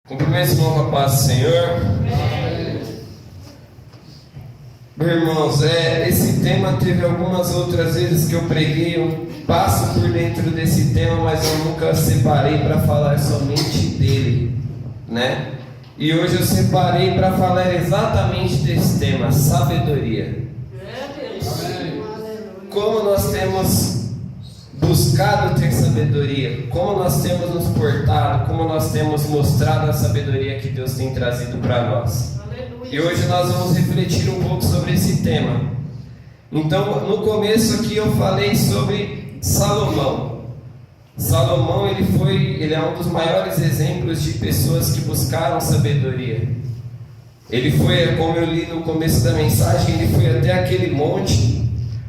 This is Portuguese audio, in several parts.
Cumprimento o irmão com a paz do Senhor. Meus irmãos, esse tema teve algumas outras vezes que eu preguei, eu passo por dentro desse tema, mas eu nunca separei para falar somente dele, né? E hoje eu separei para falar exatamente desse tema, sabedoria. Como nós temos buscado ter sabedoria, como nós temos nos portado, como nós temos mostrado a sabedoria que Deus tem trazido para nós. Aleluia. E hoje nós vamos refletir um pouco sobre esse tema. Então, no começo aqui eu falei sobre Salomão. Salomão, ele é um dos maiores exemplos de pessoas que buscaram sabedoria. Ele foi, como eu li no começo da mensagem, ele foi até aquele monte,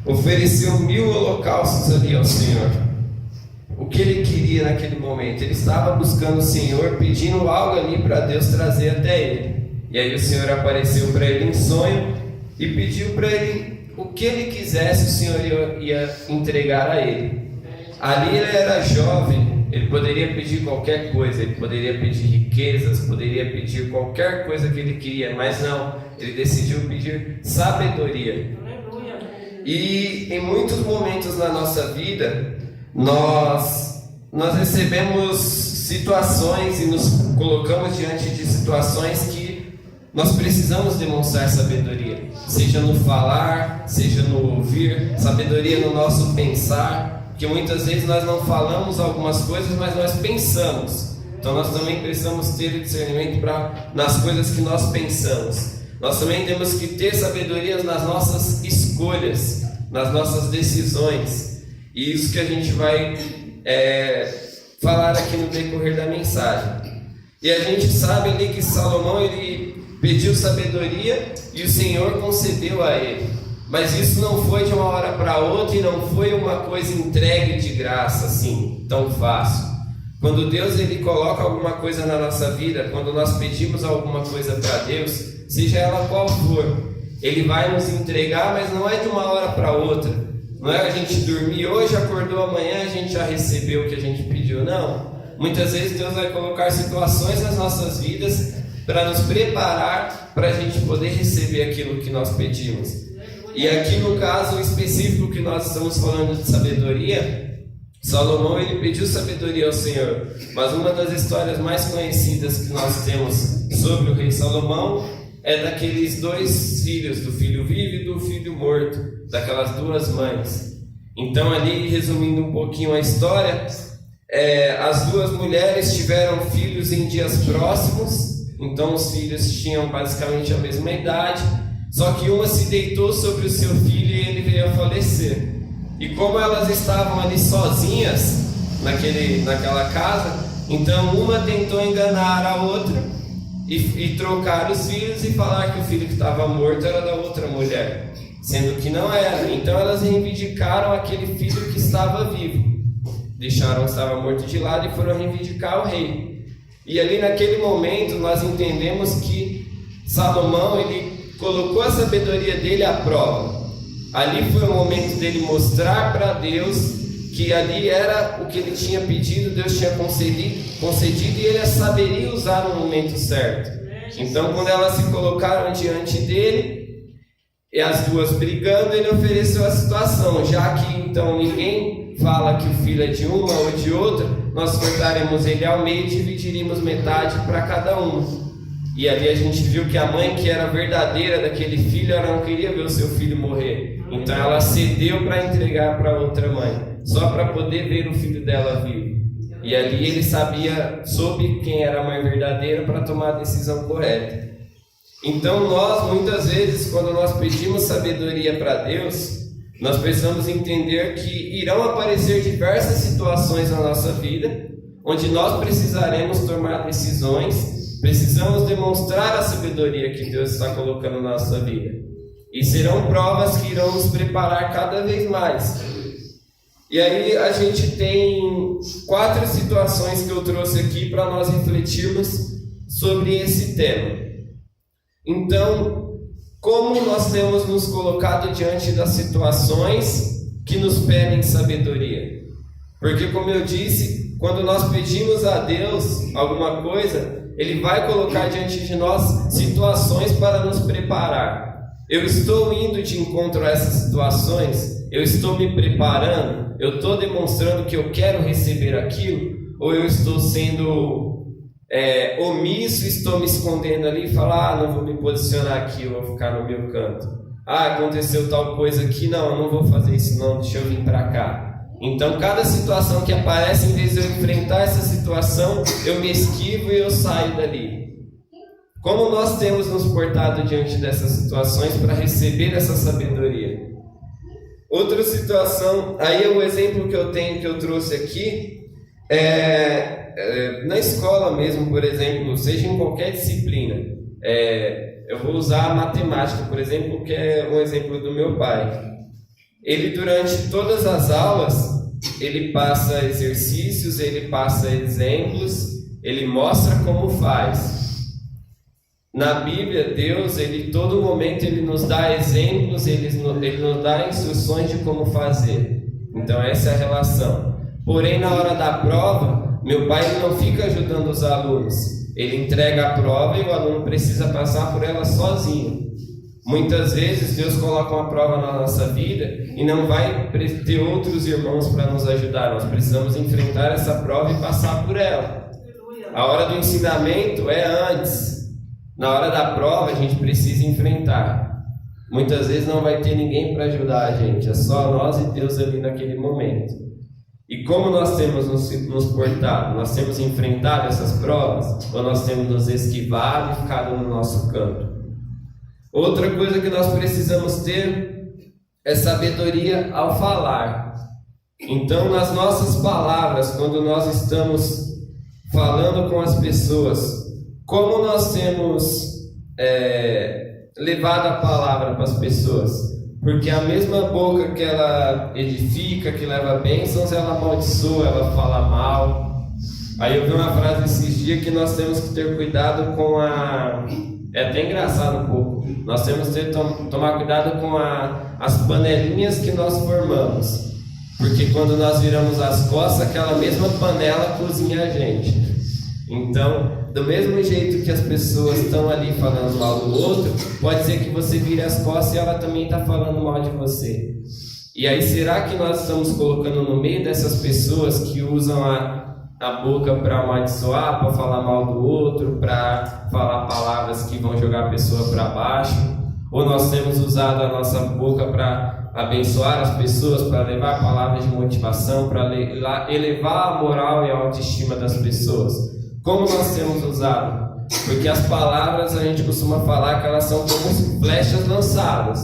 ofereceu 1000 holocaustos ali ao Senhor. O que ele queria naquele momento? Ele estava buscando o Senhor, pedindo algo ali para Deus trazer até ele. E aí o Senhor apareceu para ele em sonho e pediu para ele o que ele quisesse, o Senhor ia entregar a ele. Ali ele era jovem, ele poderia pedir qualquer coisa, ele poderia pedir riquezas, poderia pedir qualquer coisa que ele queria, mas não, ele decidiu pedir sabedoria. E em muitos momentos na nossa vida, nós recebemos situações e nos colocamos diante de situações que nós precisamos demonstrar sabedoria. Seja no falar, seja no ouvir, sabedoria no nosso pensar, porque muitas vezes nós não falamos algumas coisas, mas nós pensamos. Então nós também precisamos ter discernimento nas coisas que nós pensamos. Nós também temos que ter sabedoria nas nossas escolhas, nas nossas decisões. E isso que a gente vai falar aqui no decorrer da mensagem. E a gente sabe ali que Salomão, ele pediu sabedoria e o Senhor concedeu a ele. Mas isso não foi de uma hora para outra e não foi uma coisa entregue de graça assim, tão fácil. Quando Deus ele coloca alguma coisa na nossa vida, quando nós pedimos alguma coisa para Deus, seja ela qual for, Ele vai nos entregar, mas não é de uma hora para outra. Não é a gente dormir hoje, acordou amanhã, a gente já recebeu o que a gente pediu. Não. Muitas vezes Deus vai colocar situações nas nossas vidas para nos preparar para a gente poder receber aquilo que nós pedimos. E aqui no caso específico que nós estamos falando de sabedoria, Salomão ele pediu sabedoria ao Senhor. Mas uma das histórias mais conhecidas que nós temos sobre o rei Salomão é daqueles 2 filhos, do filho vivo e do filho morto, daquelas 2 mães. Então ali, resumindo um pouquinho a história, as 2 mulheres tiveram filhos em dias próximos, então os filhos tinham basicamente a mesma idade, só que uma se deitou sobre o seu filho e ele veio a falecer. E como elas estavam ali sozinhas naquela casa, então uma tentou enganar a outra e trocar os filhos e falar que o filho que estava morto era da outra mulher, sendo que não era. Então elas reivindicaram aquele filho que estava vivo, deixaram o que estava morto de lado e foram reivindicar o rei. E ali naquele momento nós entendemos que Salomão ele colocou a sabedoria dele à prova. Ali foi o momento dele mostrar para Deus que ali era o que ele tinha pedido, Deus tinha concedido e ele saberia usar no momento certo. Então quando elas se colocaram diante dele, e as 2 brigando, ele ofereceu a situação. Já que então ninguém fala que o filho é de uma ou de outra, nós cortaremos ele ao meio e dividiríamos metade para cada um. E ali a gente viu que a mãe, que era verdadeira daquele filho, ela não queria ver o seu filho morrer. Então ela cedeu para entregar para outra mãe, só para poder ver o filho dela vivo. E ali ele soube quem era a mãe verdadeira para tomar a decisão correta. Então nós, muitas vezes, quando nós pedimos sabedoria para Deus, nós precisamos entender que irão aparecer diversas situações na nossa vida, onde nós precisaremos tomar decisões, precisamos demonstrar a sabedoria que Deus está colocando na nossa vida. E serão provas que irão nos preparar cada vez mais. E aí a gente tem 4 situações que eu trouxe aqui para nós refletirmos sobre esse tema. Então, como nós temos nos colocado diante das situações que nos pedem sabedoria? Porque, como eu disse, quando nós pedimos a Deus alguma coisa, Ele vai colocar diante de nós situações para nos preparar. Eu estou indo de encontro a essas situações? Eu estou me preparando? Eu estou demonstrando que eu quero receber aquilo? Ou eu estou sendo omisso, estou me escondendo ali e falar, não vou me posicionar aqui, eu vou ficar no meu canto. Aconteceu tal coisa aqui, não, eu não vou fazer isso não, deixa eu vir para cá. Então cada situação que aparece, em vez de eu enfrentar essa situação, eu me esquivo e eu saio dali. Como nós temos nos portado diante dessas situações para receber essa sabedoria? Outra situação, aí o exemplo que eu tenho, que eu trouxe aqui, na escola mesmo, por exemplo, seja em qualquer disciplina. Eu vou usar a matemática, por exemplo, que é um exemplo do meu pai. Ele, durante todas as aulas, ele passa exercícios, ele passa exemplos, ele mostra como faz. Na Bíblia, Deus, todo momento, ele nos dá exemplos, ele nos dá instruções de como fazer. Então, essa é a relação. Porém, na hora da prova, meu pai ele não fica ajudando os alunos. Ele entrega a prova e o aluno precisa passar por ela sozinho. Muitas vezes, Deus coloca uma prova na nossa vida e não vai ter outros irmãos para nos ajudar. Nós precisamos enfrentar essa prova e passar por ela. A hora do ensinamento é antes. Na hora da prova, a gente precisa enfrentar. Muitas vezes não vai ter ninguém para ajudar a gente. É só nós e Deus ali naquele momento. E como nós temos nos portado? Nós temos enfrentado essas provas? Ou nós temos nos esquivado e ficado no nosso canto? Outra coisa que nós precisamos ter é sabedoria ao falar. Então, nas nossas palavras, quando nós estamos falando com as pessoas, como nós temos levado a palavra para as pessoas? Porque a mesma boca que ela edifica, que leva bênçãos, ela amaldiçoa, ela fala mal. Aí eu vi uma frase esses dias que nós temos que ter cuidado com é até engraçado um pouco. Nós temos que tomar cuidado com as panelinhas que nós formamos. Porque quando nós viramos as costas, aquela mesma panela cozinha a gente. Então, do mesmo jeito que as pessoas estão ali falando mal do outro, pode ser que você vire as costas e ela também está falando mal de você. E aí, será que nós estamos colocando no meio dessas pessoas que usam a boca para amaldiçoar, para falar mal do outro, para falar palavras que vão jogar a pessoa para baixo? Ou nós temos usado a nossa boca para abençoar as pessoas, para levar palavras de motivação, para elevar a moral e a autoestima das pessoas? Como nós temos usado? Porque as palavras, a gente costuma falar que elas são como flechas lançadas.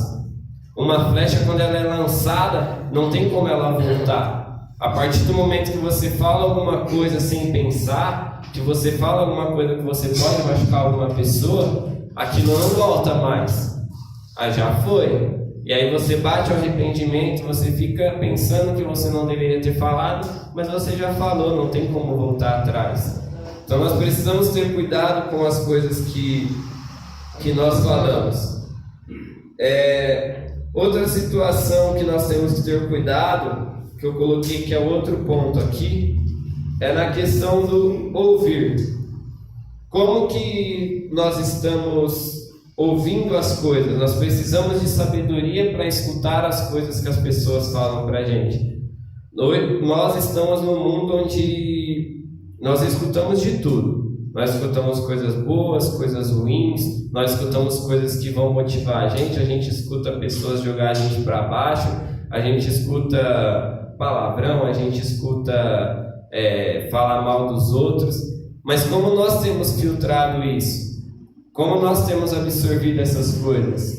Uma flecha, quando ela é lançada, não tem como ela voltar. A partir do momento que você fala alguma coisa sem pensar, que você fala alguma coisa que você pode machucar alguma pessoa, aquilo não volta mais. Já foi. E aí você bate o arrependimento, você fica pensando que você não deveria ter falado, mas você já falou, não tem como voltar atrás. Então nós precisamos ter cuidado com as coisas que nós falamos. Outra situação que nós temos que ter cuidado, que eu coloquei que é outro ponto aqui, é na questão do ouvir. Como que nós estamos ouvindo as coisas? Nós precisamos de sabedoria para escutar as coisas que as pessoas falam para a gente. Nós estamos num mundo onde nós escutamos de tudo. Nós escutamos coisas boas, coisas ruins, nós escutamos coisas que vão motivar a gente escuta pessoas jogar a gente para baixo, a gente escuta palavrão, a gente escuta falar mal dos outros. Mas como nós temos filtrado isso? Como nós temos absorvido essas coisas?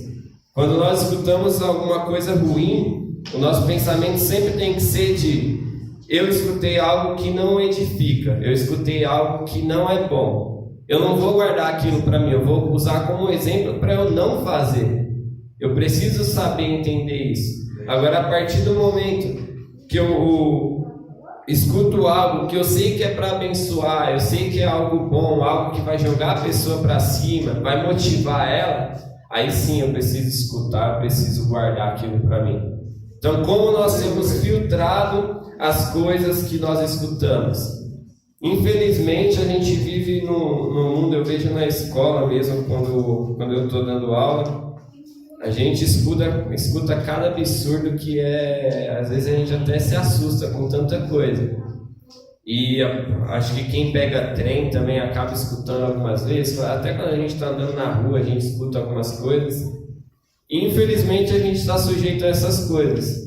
Quando nós escutamos alguma coisa ruim, o nosso pensamento sempre tem que ser de: eu escutei algo que não edifica, eu escutei algo que não é bom. Eu não vou guardar aquilo para mim, eu vou usar como exemplo para eu não fazer. Eu preciso saber entender isso. Agora, a partir do momento que eu escuto algo que eu sei que é para abençoar, eu sei que é algo bom, algo que vai jogar a pessoa para cima, vai motivar ela, aí sim eu preciso escutar, eu preciso guardar aquilo para mim. Então, como nós temos filtrado as coisas que nós escutamos? Infelizmente, a gente vive no mundo, eu vejo na escola mesmo, quando eu estou dando aula, a gente escuta cada absurdo que às vezes a gente até se assusta com tanta coisa. E acho que quem pega trem também acaba escutando algumas vezes, até quando a gente está andando na rua, a gente escuta algumas coisas. E infelizmente a gente está sujeito a essas coisas.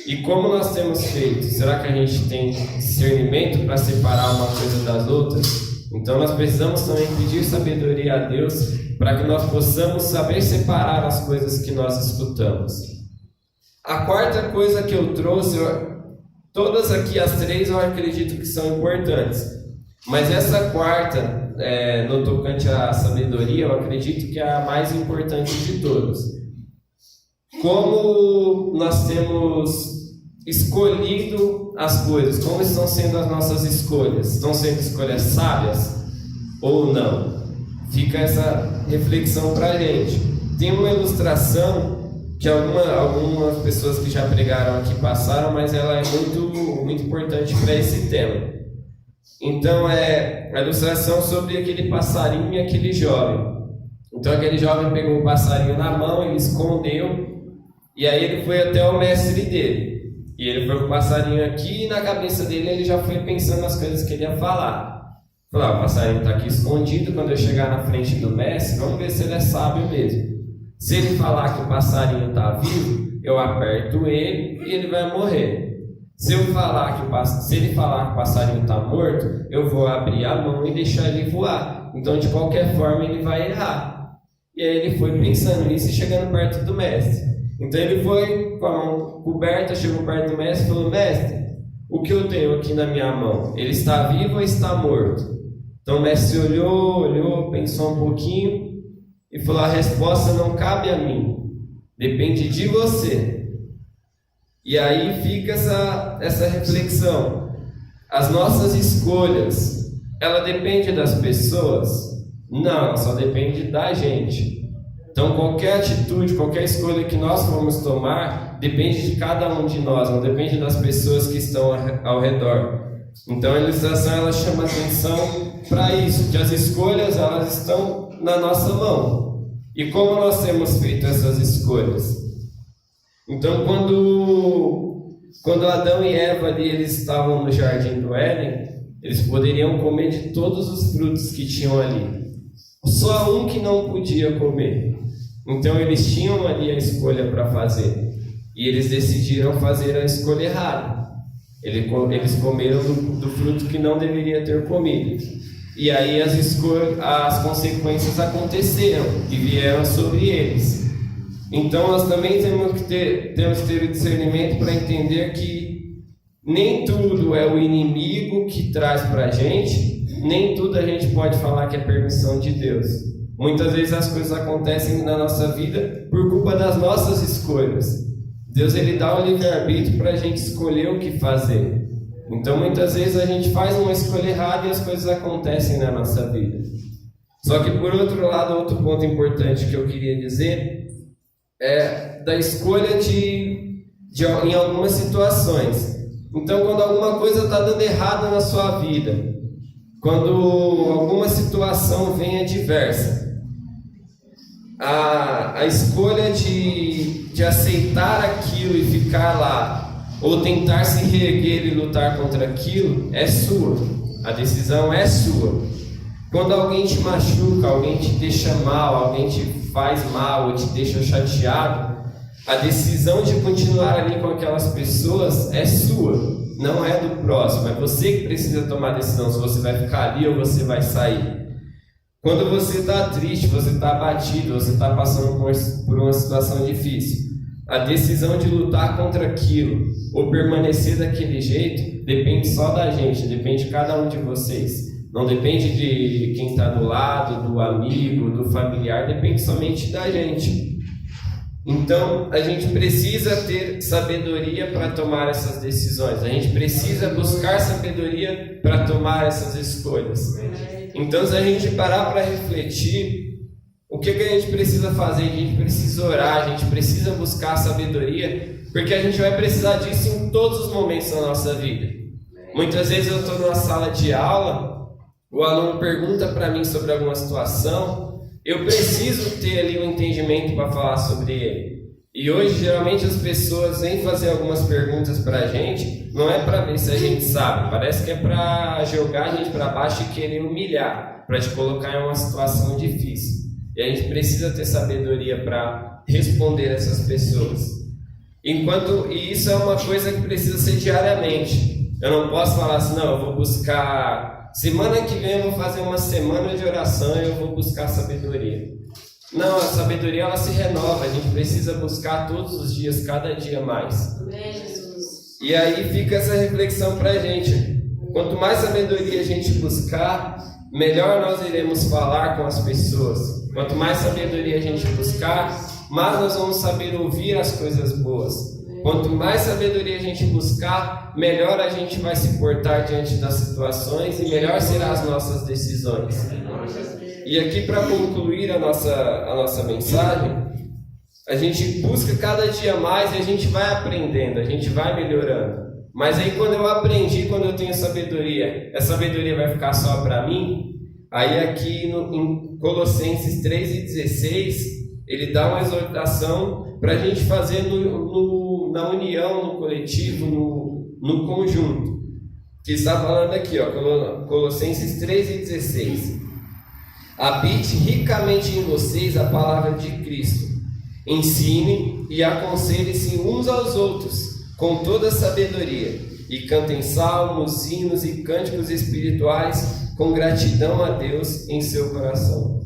E como nós temos feito? Será que a gente tem discernimento para separar uma coisa das outras? Então nós precisamos também pedir sabedoria a Deus para que nós possamos saber separar as coisas que nós escutamos. A quarta coisa que eu trouxe, todas aqui as três eu acredito que são importantes, mas essa quarta, no tocante à sabedoria, eu acredito que é a mais importante de todas. Como nós temos escolhido as coisas, como estão sendo as nossas escolhas? Estão sendo escolhas sábias ou não? Fica essa reflexão para a gente. Tem uma ilustração que algumas pessoas que já pregaram aqui passaram, mas ela é muito importante para esse tema. Então é a ilustração sobre aquele passarinho e aquele jovem. Então aquele jovem pegou o passarinho na mão, ele escondeu, e aí ele foi até o mestre dele. E ele foi com o passarinho aqui, e na cabeça dele ele já foi pensando nas coisas que ele ia falar. Falou, o passarinho está aqui escondido, quando eu chegar na frente do mestre, vamos ver se ele é sábio mesmo. Se ele falar que o passarinho está vivo, eu aperto ele e ele vai morrer. Se ele falar que o passarinho está morto, eu vou abrir a mão e deixar ele voar. Então, de qualquer forma, ele vai errar. E aí ele foi pensando nisso e chegando perto do mestre. Então ele foi com a mão coberta, chegou perto do mestre e falou, mestre, o que eu tenho aqui na minha mão? Ele está vivo ou está morto? Então o mestre olhou, pensou um pouquinho e falou, a resposta não cabe a mim, depende de você. E aí fica essa reflexão. As nossas escolhas, ela depende das pessoas? Não, ela só depende da gente. Então qualquer atitude, qualquer escolha que nós vamos tomar, depende de cada um de nós, não depende das pessoas que estão ao redor. Então a ilustração ela chama atenção para isso, que as escolhas elas estão na nossa mão. E como nós temos feito essas escolhas? Então quando Adão e Eva ali, eles estavam no jardim do Éden, eles poderiam comer de todos os frutos que tinham ali. Só um que não podia comer. Então eles tinham ali a escolha para fazer. E eles decidiram fazer a escolha errada. Eles comeram do fruto que não deveria ter comido. E aí as consequências aconteceram e vieram sobre eles. Então nós também temos que ter o discernimento para entender que nem tudo é o inimigo que traz para a gente, nem tudo a gente pode falar que é permissão de Deus. Muitas vezes as coisas acontecem na nossa vida por culpa das nossas escolhas. Deus ele dá o livre-arbítrio para a gente escolher o que fazer. Então muitas vezes a gente faz uma escolha errada e as coisas acontecem na nossa vida. Só que por outro lado, outro ponto importante que eu queria dizer é da escolha em algumas situações. Então quando alguma coisa está dando errado na sua vida, quando alguma situação vem adversa, a escolha de aceitar aquilo e ficar lá, ou tentar se reerguer e lutar contra aquilo, é sua. A decisão é sua. Quando alguém te machuca, alguém te deixa mal, alguém te faz mal ou te deixa chateado, a decisão de continuar ali com aquelas pessoas é sua, não é do próximo. É você que precisa tomar a decisão se você vai ficar ali ou você vai sair. Quando você está triste, você está abatido, você está passando por uma situação difícil, a decisão de lutar contra aquilo ou permanecer daquele jeito depende só da gente, depende de cada um de vocês. Não depende de quem está do lado, do amigo, do familiar, depende somente da gente. Então, a gente precisa ter sabedoria para tomar essas decisões. A gente precisa buscar sabedoria para tomar essas escolhas. Então, se a gente parar para refletir, o que a gente precisa fazer? A gente precisa orar, a gente precisa buscar sabedoria, porque a gente vai precisar disso em todos os momentos da nossa vida. Muitas vezes eu estou numa sala de aula, o aluno pergunta para mim sobre alguma situação, eu preciso ter ali um entendimento para falar sobre ele. E hoje, geralmente, as pessoas vêm fazer algumas perguntas para a gente, não é para ver se a gente sabe, parece que é para jogar a gente para baixo e querer humilhar, para te colocar em uma situação difícil. E a gente precisa ter sabedoria para responder essas pessoas. E isso é uma coisa que precisa ser diariamente. Eu não posso falar assim, não, eu vou buscar... Semana que vem eu vou fazer uma semana de oração e eu vou buscar sabedoria. Não, a sabedoria ela se renova, a gente precisa buscar todos os dias, cada dia mais. Amém, Jesus. E aí fica essa reflexão para a gente. Quanto mais sabedoria a gente buscar, melhor nós iremos falar com as pessoas. Quanto mais sabedoria a gente buscar, mais nós vamos saber ouvir as coisas boas. Quanto mais sabedoria a gente buscar, melhor a gente vai se portar diante das situações e melhor serão as nossas decisões. E aqui, para concluir a nossa mensagem, a gente busca cada dia mais e a gente vai aprendendo, a gente vai melhorando. Mas aí quando eu aprendi, quando eu tenho sabedoria, a sabedoria vai ficar só para mim? Aí aqui em Colossenses 3:16, ele dá uma exortação para a gente fazer na união, no coletivo, no conjunto. Que está falando aqui, ó, Colossenses 3:16. Habite ricamente em vocês a palavra de Cristo. Ensine e aconselhe-se uns aos outros com toda sabedoria e cantem salmos, hinos e cânticos espirituais com gratidão a Deus em seu coração.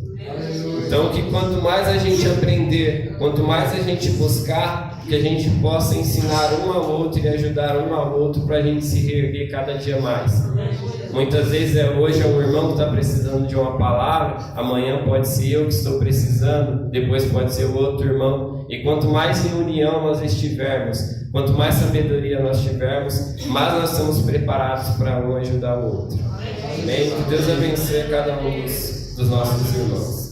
Então que quanto mais a gente aprender, quanto mais a gente buscar, que a gente possa ensinar um ao outro e ajudar um ao outro para a gente se reerguer cada dia mais. Muitas vezes hoje é o irmão que está precisando de uma palavra, amanhã pode ser eu que estou precisando, depois pode ser o outro irmão. E quanto mais em união nós estivermos, quanto mais sabedoria nós tivermos, mais nós estamos preparados para um ajudar o outro. Amém? Que Deus abençoe cada um dos nossos irmãos.